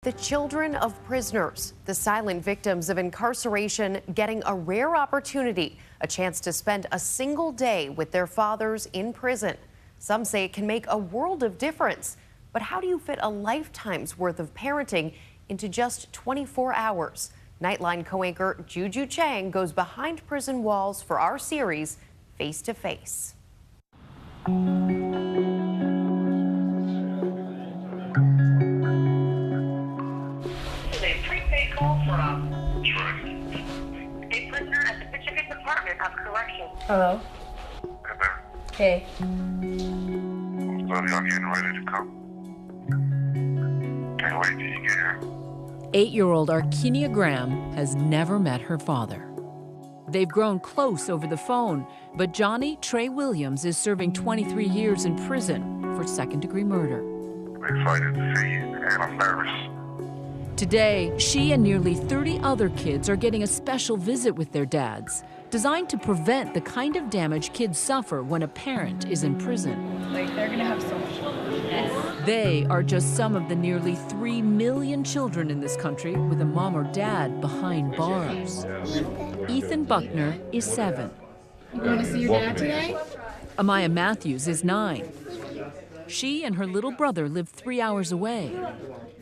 The children of prisoners, the silent victims of incarceration, getting a rare opportunity, a chance to spend a single day with their fathers in prison. Some say it can make a world of difference. But how do you fit a lifetime's worth of parenting into just 24 hours? Nightline co-anchor Juju Chang goes behind prison walls for our series, Face to Face. A prisoner at the Pacific Department of Corrections. Hello. Hey there. Hey. I'm sorry, y'all getting ready to come. Can't wait till you get here. 8-year-old Arkinia Graham has never met her father. They've grown close over the phone, but Johnny Trey Williams is serving 23 years in prison for second-degree murder. I'm excited to see you, and I'm nervous. Today, she and nearly 30 other kids are getting a special visit with their dads, designed to prevent the kind of damage kids suffer when a parent is in prison. Like, they're gonna have so much fun. They are just some of the nearly 3 million children in this country with a mom or dad behind bars. Ethan Buckner is 7. You wanna see your dad today? Amaya Matthews is 9. She and her little brother live 3 hours away.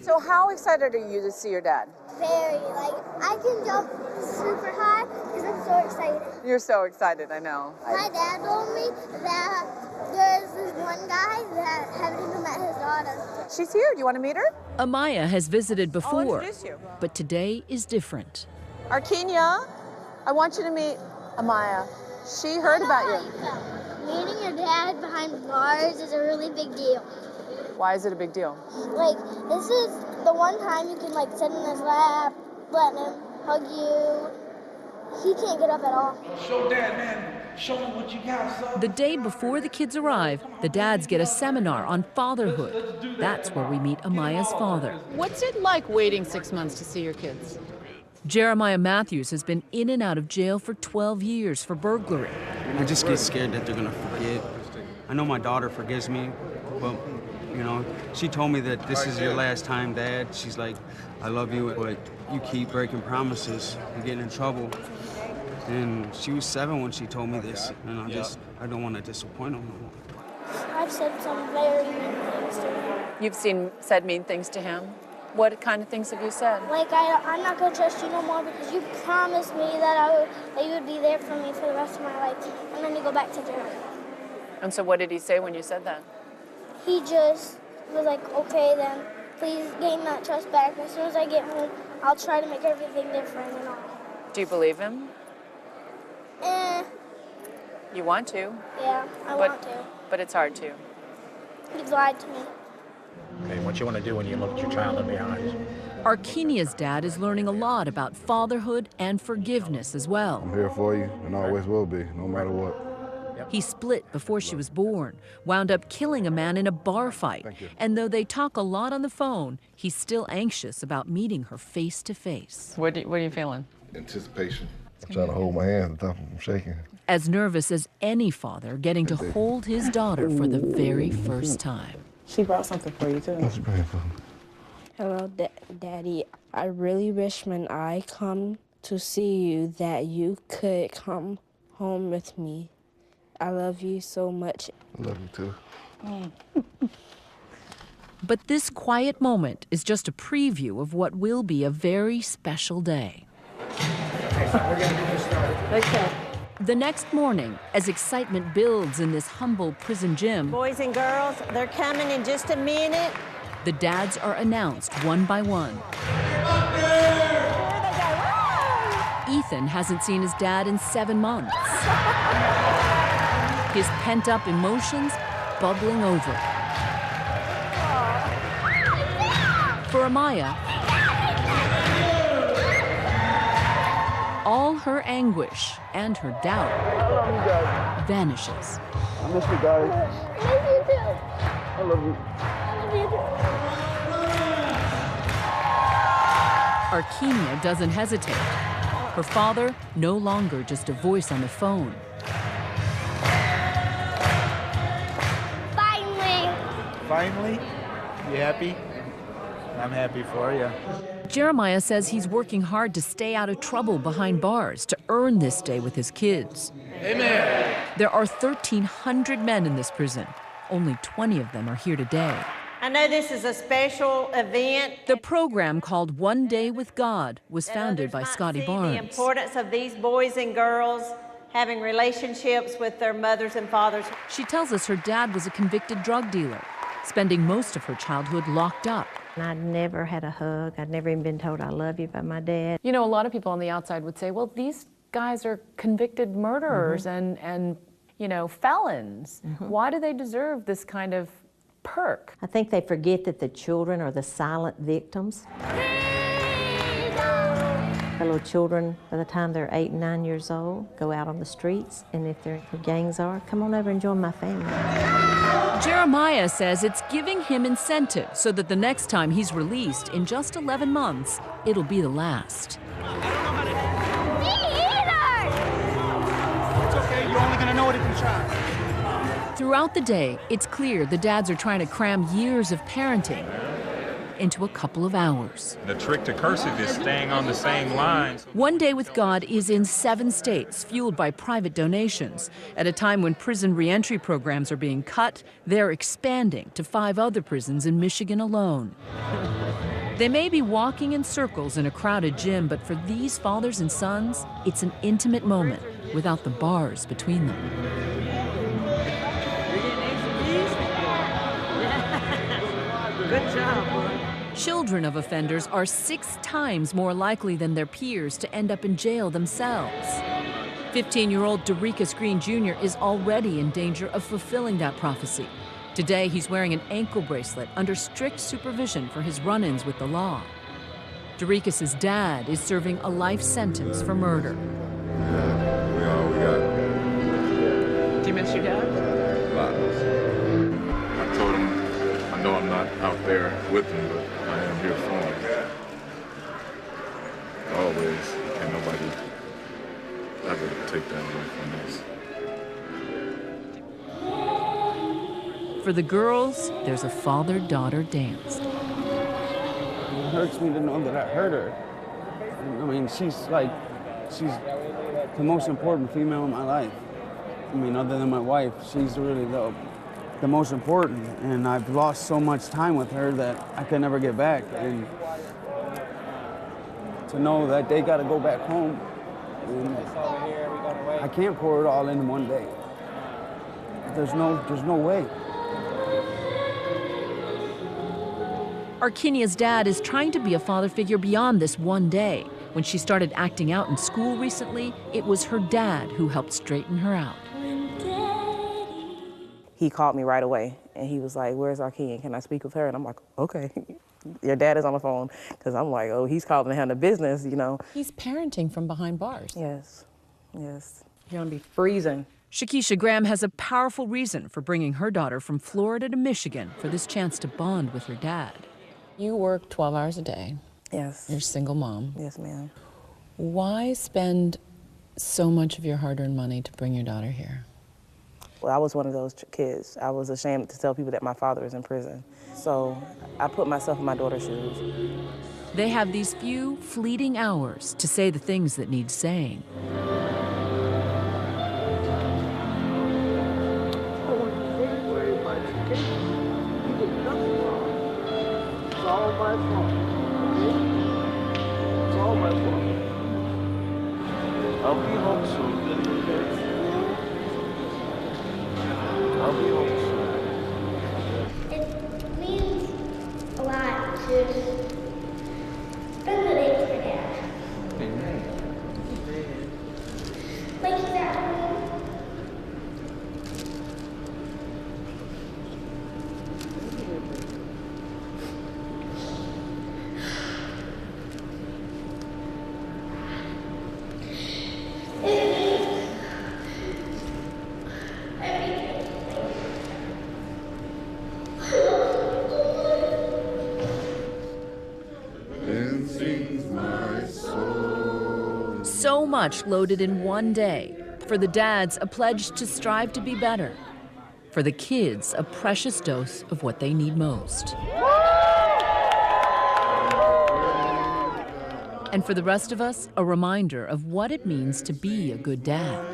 So how excited are you to see your dad? Very. Like, I can jump super high because I'm so excited. You're so excited, I know. My dad told me that there's this one guy that haven't even met his daughter. She's here. Do you want to meet her? Amaya has visited I'll before, introduce you. but today is different. Arkinia, I want you to meet Amaya. She heard about you. Meeting your dad behind bars is a really big deal. Why is it a big deal? Like, this is the one time you can, like, sit in his lap, let him hug you. He can't get up at all. Show Dad, man. Show him what you got, son. The day before the kids arrive, the dads get a seminar on fatherhood. That's where we meet Amaya's father. What's it like waiting 6 months to see your kids? Jeremiah Matthews has been in and out of jail for 12 years for burglary. I just get scared that they're gonna forget. I know my daughter forgives me, but you know, she told me that this is your last time, Dad. She's like, I love you, but you keep breaking promises. You're getting in trouble. And she was 7 when she told me this, and I don't want to disappoint her. I've said some very mean things to him. You've said mean things to him? What kind of things have you said? Like, I'm not going to trust you no more because you promised me that you would be there for me for the rest of my life, and then you go back to jail. And so what did he say when you said that? He just was like, okay, then please gain that trust back. As soon as I get home, I'll try to make everything different and all. Do you believe him? You want to? Yeah, I want to. But it's hard to. He's lied to me. Okay, what you want to do when you look at your child in the eyes? Arkinia's dad is learning a lot about fatherhood and forgiveness as well. I'm here for you and always will be, no matter what. He split before she was born, wound up killing a man in a bar fight. And though they talk a lot on the phone, he's still anxious about meeting her face to face. What are you feeling? Anticipation. I'm trying to hold my hand, I'm shaking. As nervous as any father getting to hold his daughter for the very first time. She brought something for you, too. What's your brand for? Hello, Daddy. I really wish when I come to see you that you could come home with me. I love you so much. I love you too. But this quiet moment is just a preview of what will be a very special day. Okay. The next morning, as excitement builds in this humble prison gym, Boys and girls, they're coming in just a minute. the dads are announced one by one. Ethan hasn't seen his dad in 7 months. His pent-up emotions bubbling over. For Amaya, all her anguish and her doubt vanishes. I miss you guys. I love you too. I love you. I love you too. Arkinia doesn't hesitate. Her father, no longer just a voice on the phone. Finally. Finally? You happy? I'm happy for you. Jeremiah says he's working hard to stay out of trouble behind bars to earn this day with his kids. Amen. There are 1,300 men in this prison. Only 20 of them are here today. I know this is a special event. The program called One Day with God was founded by Scotty Barnes. The importance of these boys and girls having relationships with their mothers and fathers. She tells us her dad was a convicted drug dealer, spending most of her childhood locked up. I'd never had a hug. I'd never even been told I love you by my dad. You know, a lot of people on the outside would say, well, these guys are convicted murderers and you know, felons. Why do they deserve this kind of perk? I think they forget that the children are the silent victims. The little children, by the time they're 8 and 9 years old, go out on the streets, and if their gangs are, come on over and join my family. Jeremiah says it's giving him incentive so that the next time he's released in just 11 months, it'll be the last. It's okay, you're only gonna know it if you try. Throughout the day, it's clear the dads are trying to cram years of parenting into a couple of hours. The trick to cursive is staying on the same lines. One Day with God is in 7 states, fueled by private donations. At a time when prison reentry programs are being cut, they're expanding to 5 other prisons in Michigan alone. They may be walking in circles in a crowded gym, but for these fathers and sons, it's an intimate moment without the bars between them. Good job, boy. Children of offenders are 6 times more likely than their peers to end up in jail themselves. 15-year-old Derekus Green Jr. is already in danger of fulfilling that prophecy. Today, he's wearing an ankle bracelet under strict supervision for his run-ins with the law. Derekus' dad is serving a life sentence for murder. We got. Do you miss your dad? I told him, I know I'm not out there with him, but I am here for him. Always, and nobody ever take that away from us. For the girls, there's a father-daughter dance. It hurts me to know that I hurt her. I mean, she's the most important female in my life. I mean, other than my wife, she's really the most important. And I've lost so much time with her that I can never get back. And to know that they got to go back home, and I can't pour it all in one day. There's no way. Arkinia's dad is trying to be a father figure beyond this one day. When she started acting out in school recently, it was her dad who helped straighten her out. He called me right away, and he was like, "Where's Arkinia? Can I speak with her?" And I'm like, "Okay." Your dad is on the phone, because I'm like, oh, he's calling to handle business, you know. He's parenting from behind bars. Yes, yes. You're gonna be freezing. Shakisha Graham has a powerful reason for bringing her daughter from Florida to Michigan for this chance to bond with her dad. You work 12 hours a day. Yes. You're a single mom. Yes, ma'am. Why spend so much of your hard-earned money to bring your daughter here? Well, I was one of those kids. I was ashamed to tell people that my father is in prison. So I put myself in my daughter's shoes. They have these few fleeting hours to say the things that need saying. It's all my fault. It's all my fault. I'll be home soon. I'll be home soon. It means a lot to spend the day with your dad. Like he's at home. So much loaded in one day. For the dads, a pledge to strive to be better. For the kids, a precious dose of what they need most. And for the rest of us, a reminder of what it means to be a good dad.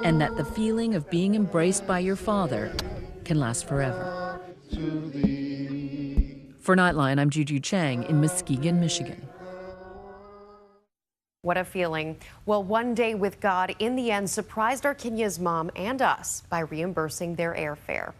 And that the feeling of being embraced by your father can last forever. For Nightline, I'm Juju Chang in Muskegon, Michigan. What a feeling. Well, One Day with God in the end surprised Arkinya's mom and us by reimbursing their airfare.